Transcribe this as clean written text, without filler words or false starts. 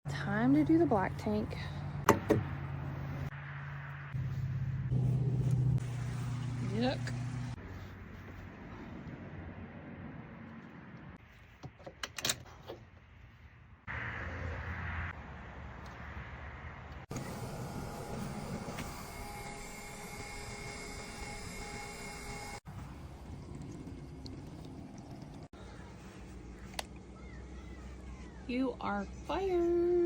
Time to do the black tank. Yuck. You are fired.